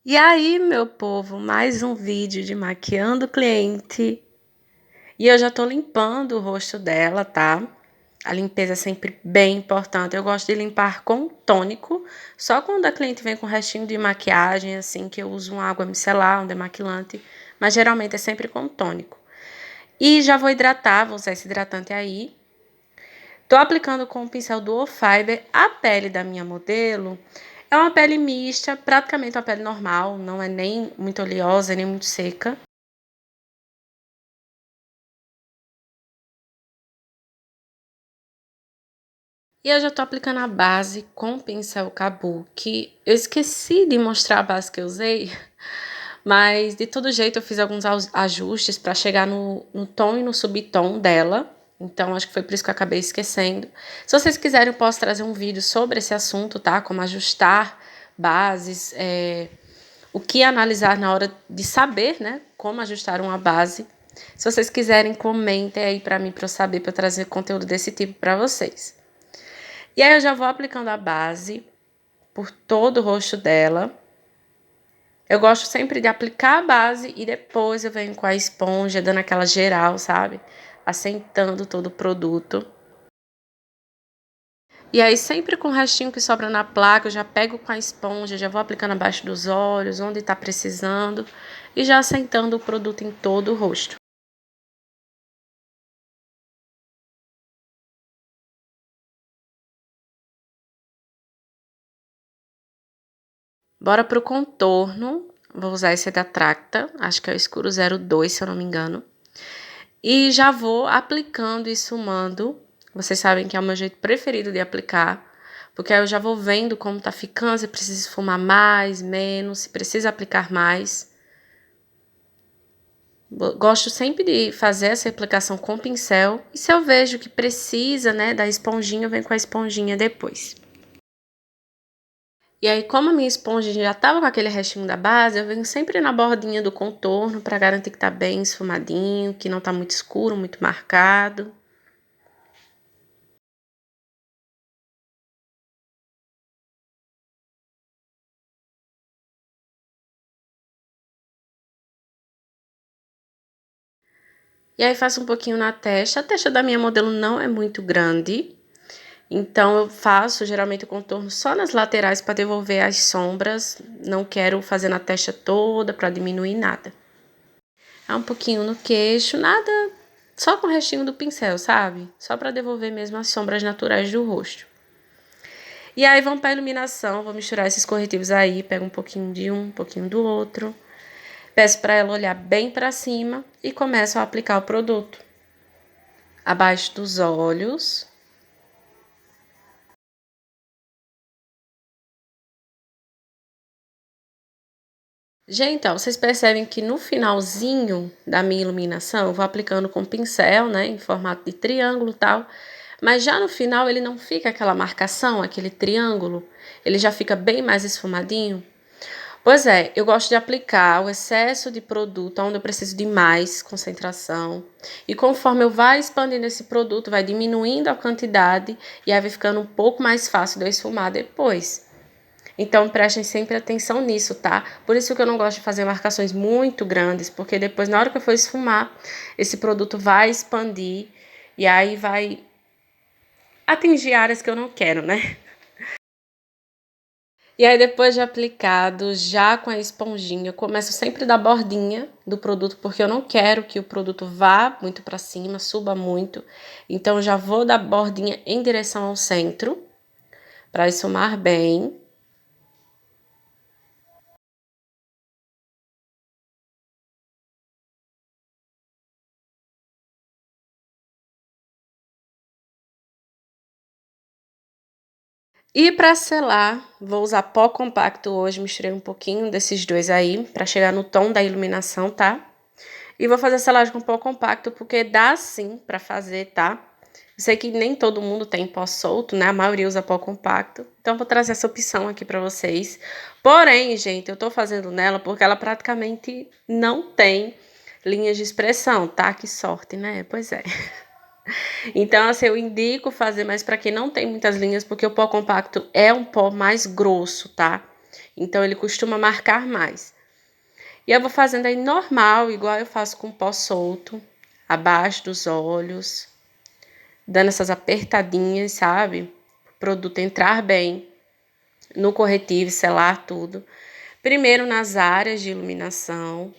E aí, meu povo, mais um vídeo de maquiando o cliente. E eu já tô limpando o rosto dela, tá? A limpeza é sempre bem importante. Eu gosto de limpar com tônico, só quando a cliente vem com restinho de maquiagem, assim, que eu uso uma água micelar, um demaquilante, mas geralmente é sempre com tônico. E já vou hidratar, vou usar esse hidratante aí. Tô aplicando com o pincel Duo Fiber a pele da minha modelo. É uma pele mista, praticamente uma pele normal, não é nem muito oleosa, nem muito seca. E eu já tô aplicando a base com o pincel Kabuki. Eu esqueci de mostrar a base que eu usei, mas de todo jeito eu fiz alguns ajustes para chegar no tom e no subtom dela. Então acho que foi por isso que eu acabei esquecendo. Se vocês quiserem, eu posso trazer um vídeo sobre esse assunto, tá? Como ajustar bases, o que analisar na hora de saber, né? Como ajustar uma base. Se vocês quiserem, comentem aí para mim, para eu saber, para eu trazer conteúdo desse tipo para vocês. E aí eu já vou aplicando a base por todo o rosto dela. Eu gosto sempre de aplicar a base e depois eu venho com a esponja, dando aquela geral, sabe? Assentando todo o produto. E aí sempre com o restinho que sobra na placa, eu já pego com a esponja, já vou aplicando abaixo dos olhos, onde tá precisando. E já assentando o produto em todo o rosto. Bora pro contorno. Vou usar esse da Tracta, acho que é o escuro 02, se eu não me engano. E já vou aplicando e esfumando. Vocês sabem que é o meu jeito preferido de aplicar. Porque aí eu já vou vendo como tá ficando, se precisa esfumar mais, menos, se precisa aplicar mais. Gosto sempre de fazer essa aplicação com pincel. E se eu vejo que precisa, né, da esponjinha, eu venho com a esponjinha depois. E aí, como a minha esponja já tava com aquele restinho da base, eu venho sempre na bordinha do contorno para garantir que tá bem esfumadinho, que não tá muito escuro, muito marcado. E aí faço um pouquinho na testa. A testa da minha modelo não é muito grande, então eu faço geralmente o contorno só nas laterais para devolver as sombras. Não quero fazer na testa toda para diminuir nada. É um pouquinho no queixo, nada, só com o restinho do pincel, sabe? Só para devolver mesmo as sombras naturais do rosto. E aí vamos para iluminação, vou misturar esses corretivos aí, pego um pouquinho de um pouquinho do outro. Peço para ela olhar bem para cima e começo a aplicar o produto. Abaixo dos olhos. Gente, então, vocês percebem que no finalzinho da minha iluminação, eu vou aplicando com pincel, né, em formato de triângulo e tal, mas já no final ele não fica aquela marcação, aquele triângulo, ele já fica bem mais esfumadinho. Pois é, eu gosto de aplicar o excesso de produto onde eu preciso de mais concentração. E conforme eu vai expandindo esse produto, vai diminuindo a quantidade e aí vai ficando um pouco mais fácil de eu esfumar depois. Então prestem sempre atenção nisso, tá? Por isso que eu não gosto de fazer marcações muito grandes, porque depois na hora que eu for esfumar, esse produto vai expandir e aí vai atingir áreas que eu não quero, né? E aí depois de aplicado, já com a esponjinha, eu começo sempre da bordinha do produto, porque eu não quero que o produto vá muito para cima, suba muito. Então já vou da bordinha em direção ao centro, para esfumar bem. E para selar, vou usar pó compacto hoje, misturei um pouquinho desses dois aí, para chegar no tom da iluminação, tá? E vou fazer selagem com pó compacto, porque dá sim para fazer, tá? Eu sei que nem todo mundo tem pó solto, né? A maioria usa pó compacto. Então, vou trazer essa opção aqui para vocês. Porém, gente, eu tô fazendo nela porque ela praticamente não tem linhas de expressão, tá? Que sorte, né? Pois é. Então, assim, eu indico fazer mais para quem não tem muitas linhas, porque o pó compacto é um pó mais grosso, tá? Então, ele costuma marcar mais. E eu vou fazendo aí normal, igual eu faço com pó solto, abaixo dos olhos, dando essas apertadinhas, sabe? O produto entrar bem no corretivo, selar tudo. Primeiro nas áreas de iluminação.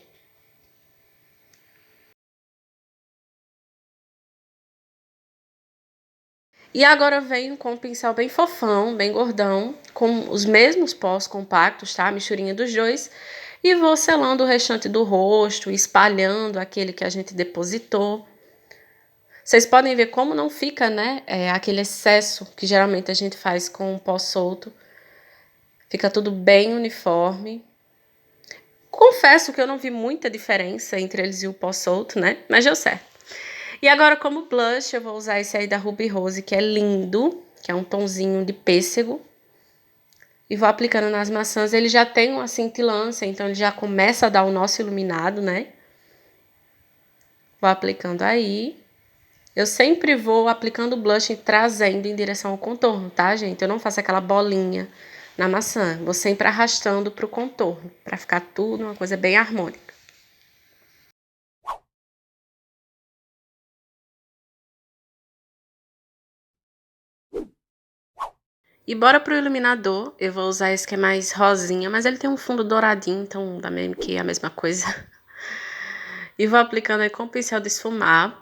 E agora eu venho com um pincel bem fofão, bem gordão, com os mesmos pós compactos, tá? Misturinha dos dois. E vou selando o restante do rosto, espalhando aquele que a gente depositou. Vocês podem ver como não fica, né? Aquele excesso que geralmente a gente faz com o pó solto. Fica tudo bem uniforme. Confesso que eu não vi muita diferença entre eles e o pó solto, né? Mas deu certo. E agora, como blush, eu vou usar esse aí da Ruby Rose, que é lindo, que é um tonzinho de pêssego. E vou aplicando nas maçãs. Ele já tem uma cintilância, então ele já começa a dar o nosso iluminado, né? Vou aplicando aí. Eu sempre vou aplicando o blush e trazendo em direção ao contorno, tá, gente? Eu não faço aquela bolinha na maçã. Vou sempre arrastando pro contorno, pra ficar tudo uma coisa bem harmônica. E bora pro iluminador. Eu vou usar esse que é mais rosinha, mas ele tem um fundo douradinho, então dá mesmo que é a mesma coisa. E vou aplicando aí com o pincel de esfumar,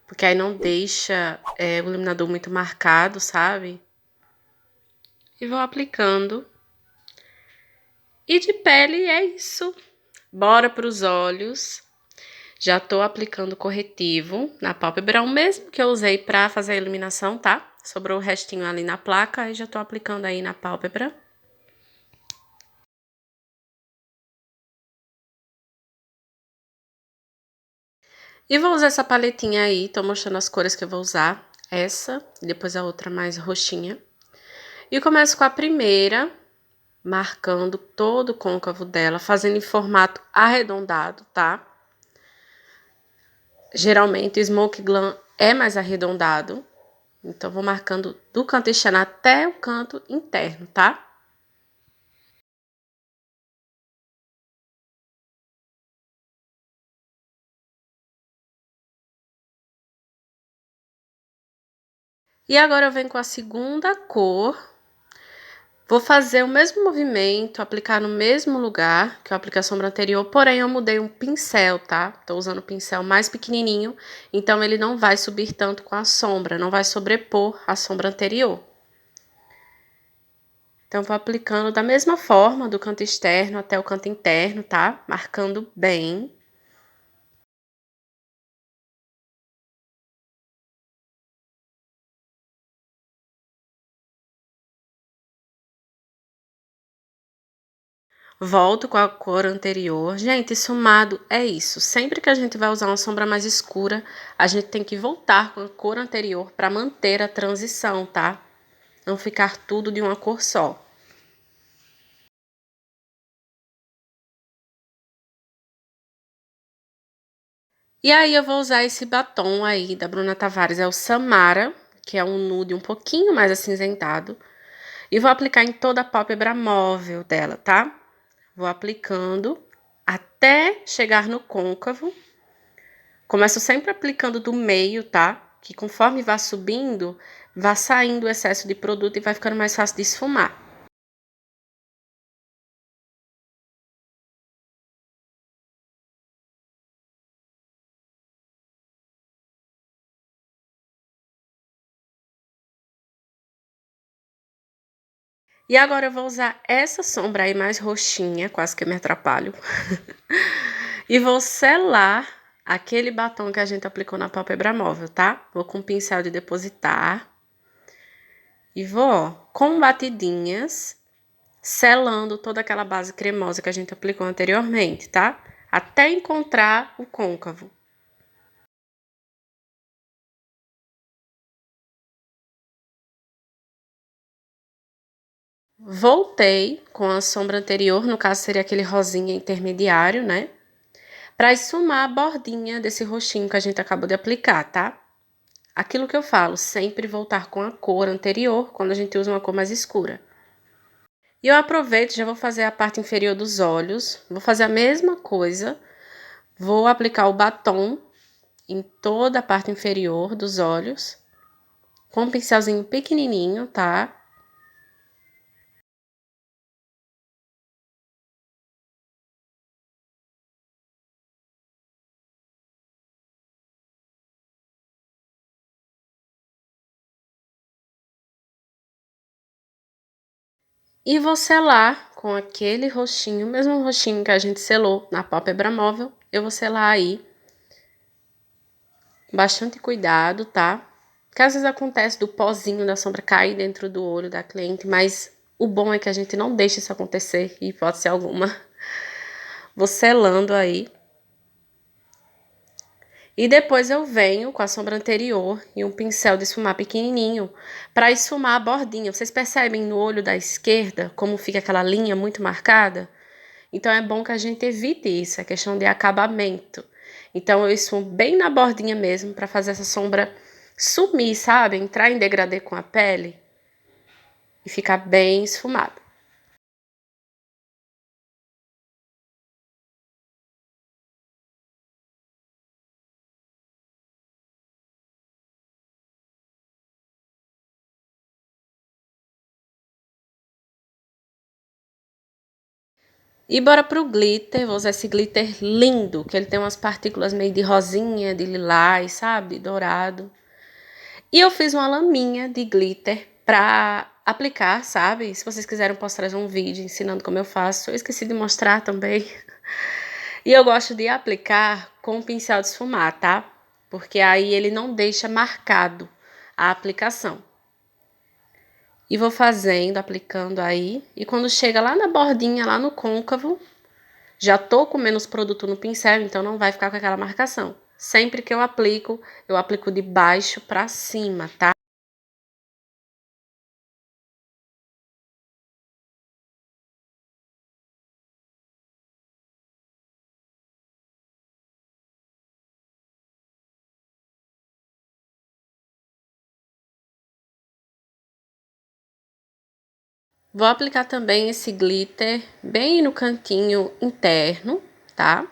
porque aí não deixa o iluminador muito marcado, sabe? E vou aplicando. E de pele é isso. Bora pros olhos. Já tô aplicando corretivo na pálpebra, o mesmo que eu usei pra fazer a iluminação, tá? Sobrou o restinho ali na placa, aí já tô aplicando aí na pálpebra. E vou usar essa paletinha aí, tô mostrando as cores que eu vou usar. Essa, e depois a outra mais roxinha. E começo com a primeira, marcando todo o côncavo dela, fazendo em formato arredondado, tá? Geralmente o Smoke Glam é mais arredondado. Então, vou marcando do canto externo até o canto interno, tá? E agora eu venho com a segunda cor. Vou fazer o mesmo movimento, aplicar no mesmo lugar que eu apliquei a sombra anterior, porém eu mudei um pincel, tá? Tô usando o pincel mais pequenininho, então ele não vai subir tanto com a sombra, não vai sobrepor a sombra anterior. Então, vou aplicando da mesma forma, do canto externo até o canto interno, tá? Marcando bem. Volto com a cor anterior. Gente, esfumado é isso. Sempre que a gente vai usar uma sombra mais escura, a gente tem que voltar com a cor anterior para manter a transição, tá? Não ficar tudo de uma cor só. E aí eu vou usar esse batom aí da Bruna Tavares, é o Samara, que é um nude um pouquinho mais acinzentado. E vou aplicar em toda a pálpebra móvel dela, tá? Vou aplicando até chegar no côncavo. Começo sempre aplicando do meio, tá? Que conforme vá subindo, vá saindo o excesso de produto e vai ficando mais fácil de esfumar. E agora eu vou usar essa sombra aí mais roxinha, quase que eu me atrapalho. E vou selar aquele batom que a gente aplicou na pálpebra móvel, tá? Vou com o pincel de depositar. E vou, ó, com batidinhas, selando toda aquela base cremosa que a gente aplicou anteriormente, tá? Até encontrar o côncavo. Voltei com a sombra anterior, no caso seria aquele rosinha intermediário, né? Pra esfumar a bordinha desse roxinho que a gente acabou de aplicar, tá? Aquilo que eu falo, sempre voltar com a cor anterior, quando a gente usa uma cor mais escura. E eu aproveito, já vou fazer a parte inferior dos olhos. Vou fazer a mesma coisa. Vou aplicar o batom em toda a parte inferior dos olhos. Com um pincelzinho pequenininho, tá? E vou selar com aquele roxinho, o mesmo roxinho que a gente selou na pálpebra móvel. Eu vou selar aí. Bastante cuidado, tá? Porque às vezes acontece do pozinho da sombra cair dentro do olho da cliente, mas o bom é que a gente não deixa isso acontecer, em hipótese alguma. Vou selando aí. E depois eu venho com a sombra anterior e um pincel de esfumar pequenininho para esfumar a bordinha. Vocês percebem no olho da esquerda como fica aquela linha muito marcada? Então é bom que a gente evite isso, é questão de acabamento. Então eu esfumo bem na bordinha mesmo para fazer essa sombra sumir, sabe? Entrar em degradê com a pele e ficar bem esfumado. E bora pro glitter, vou usar esse glitter lindo, que ele tem umas partículas meio de rosinha, de lilás, sabe? Dourado. E eu fiz uma laminha de glitter pra aplicar, sabe? Se vocês quiserem, eu posso trazer um vídeo ensinando como eu faço. Eu esqueci de mostrar também. E eu gosto de aplicar com o pincel de esfumar, tá? Porque aí ele não deixa marcado a aplicação. E vou fazendo, aplicando aí. E quando chega lá na bordinha, lá no côncavo, já tô com menos produto no pincel, então não vai ficar com aquela marcação. Sempre que eu aplico de baixo pra cima, tá? Vou aplicar também esse glitter bem no cantinho interno, tá?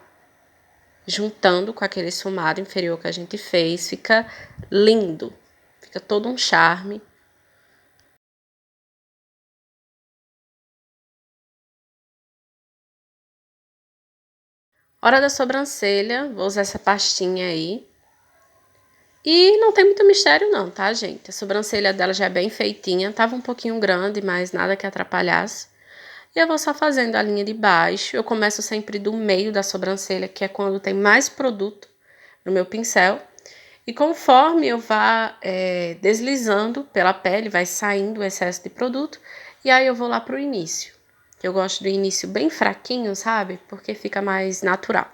Juntando com aquele esfumado inferior que a gente fez, fica lindo. Fica todo um charme. Hora da sobrancelha, vou usar essa pastinha aí. E não tem muito mistério não, tá, gente? A sobrancelha dela já é bem feitinha, tava um pouquinho grande, mas nada que atrapalhasse. E eu vou só fazendo a linha de baixo. Eu começo sempre do meio da sobrancelha, que é quando tem mais produto no meu pincel. E conforme eu vá deslizando pela pele, vai saindo o excesso de produto. E aí eu vou lá pro início. Eu gosto do início bem fraquinho, sabe? Porque fica mais natural.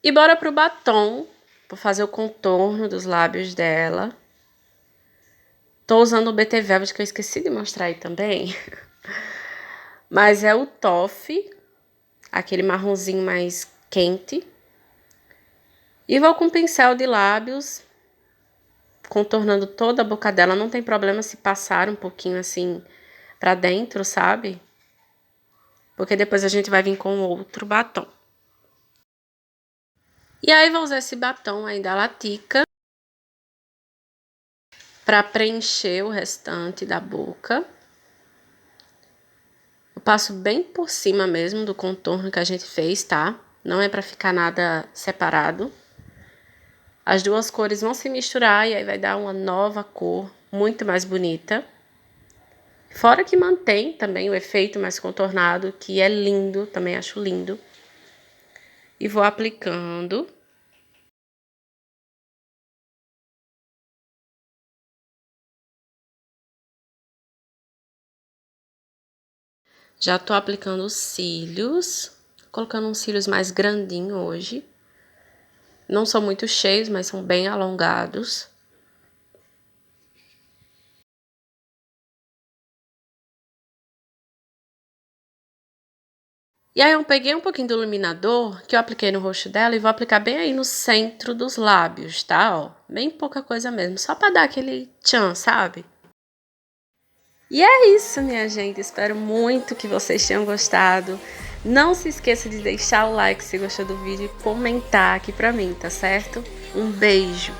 E bora pro batom. Vou fazer o contorno dos lábios dela. Tô usando o BT Velvet, que eu esqueci de mostrar aí também. Mas é o Toffee, aquele marronzinho mais quente. E vou com pincel de lábios, contornando toda a boca dela. Não tem problema se passar um pouquinho assim pra dentro, sabe? Porque depois a gente vai vir com outro batom. E aí vou usar esse batom aí da Latica pra preencher o restante da boca. Eu passo bem por cima mesmo do contorno que a gente fez, tá? Não é pra ficar nada separado. As duas cores vão se misturar e aí vai dar uma nova cor muito mais bonita. Fora que mantém também o efeito mais contornado, que é lindo, também acho lindo. E vou aplicando. Já tô aplicando os cílios, colocando uns cílios mais grandinhos hoje. Não são muito cheios, mas são bem alongados. E aí eu peguei um pouquinho do iluminador que eu apliquei no rosto dela e vou aplicar bem aí no centro dos lábios, tá? Ó, bem pouca coisa mesmo, só pra dar aquele tchan, sabe? E é isso, minha gente. Espero muito que vocês tenham gostado. Não se esqueça de deixar o like se gostou do vídeo e comentar aqui pra mim, tá certo? Um beijo!